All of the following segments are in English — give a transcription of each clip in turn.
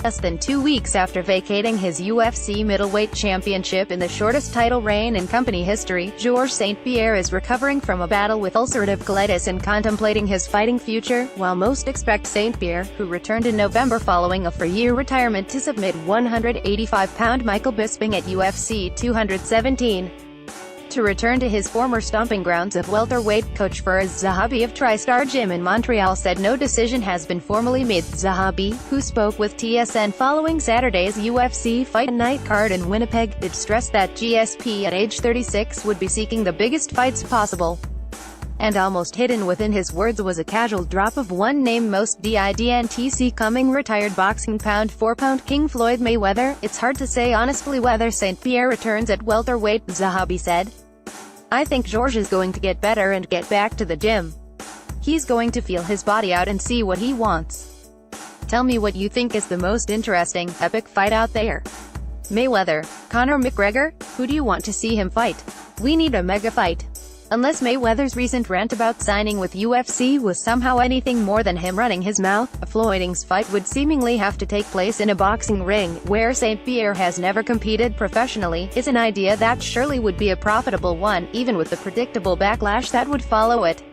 Less than 2 weeks after vacating his UFC middleweight championship in the shortest title reign in company history, Georges St-Pierre is recovering from a battle with ulcerative colitis and contemplating his fighting future, while most expect St-Pierre, who returned in November following a 4-year retirement to submit 185-pound Michael Bisping at UFC 217. To return to his former stomping grounds of welterweight. Coach Firas Zahabi of TriStar Gym in Montreal said no decision has been formally made. Zahabi, who spoke with TSN following Saturday's UFC Fight Night card in Winnipeg, did stress that GSP at age 36 would be seeking the biggest fights possible. And almost hidden within his words was a casual drop of one name most didn't coming retired boxing pound-for-pound king Floyd Mayweather. It's hard to say honestly whether St-Pierre returns at welterweight, Zahabi said. I think Georges is going to get better and get back to the gym. He's going to feel his body out and see what he wants. Tell me what you think is the most interesting, epic fight out there. Mayweather, Conor McGregor? Who do you want to see him fight? We need a mega fight. Unless Mayweather's recent rant about signing with UFC was somehow anything more than him running his mouth, a Floyd's fight would seemingly have to take place in a boxing ring, where St-Pierre has never competed professionally, is an idea that surely would be a profitable one, even with the predictable backlash that would follow it.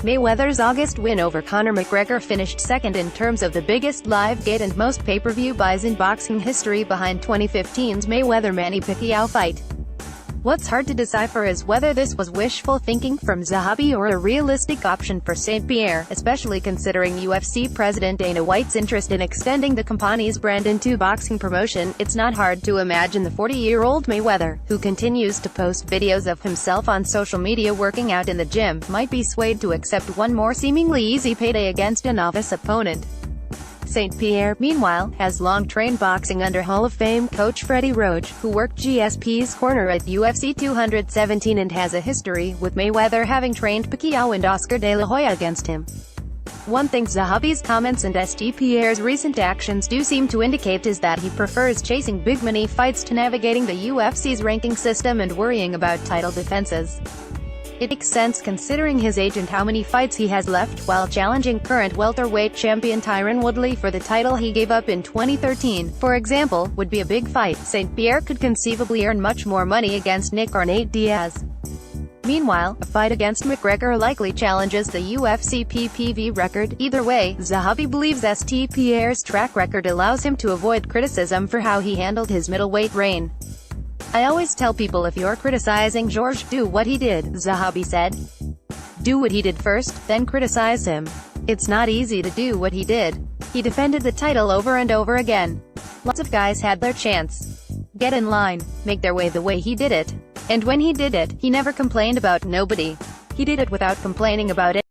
Mayweather's August win over Conor McGregor finished second in terms of the biggest live gate and most pay-per-view buys in boxing history, behind 2015's Mayweather-Manny Pacquiao fight. What's hard to decipher is whether this was wishful thinking from Zahabi or a realistic option for St-Pierre, especially considering UFC President Dana White's interest in extending the company's brand into boxing promotion. It's not hard to imagine the 40-year-old Mayweather, who continues to post videos of himself on social media working out in the gym, might be swayed to accept one more seemingly easy payday against a novice opponent. St-Pierre, meanwhile, has long trained boxing under Hall of Fame coach Freddie Roach, who worked GSP's corner at UFC 217 and has a history with Mayweather, having trained Pacquiao and Oscar de la Hoya against him. One thing Zahabi's comments and St-Pierre's recent actions do seem to indicate is that he prefers chasing big money fights to navigating the UFC's ranking system and worrying about title defenses. It makes sense considering his age and how many fights he has left, while challenging current welterweight champion Tyron Woodley for the title he gave up in 2013, for example, would be a big fight. St-Pierre could conceivably earn much more money against Nick or Nate Diaz. Meanwhile, a fight against McGregor likely challenges the UFC PPV record. Either way, Zahabi believes St-Pierre's track record allows him to avoid criticism for how he handled his middleweight reign. I always tell people, if you're criticizing Georges, do what he did, Zahabi said. Do what he did first, then criticize him. It's not easy to do what he did. He defended the title over and over again. Lots of guys had their chance. Get in line, make their way the way he did it. And when he did it, he never complained about nobody. He did it without complaining about it.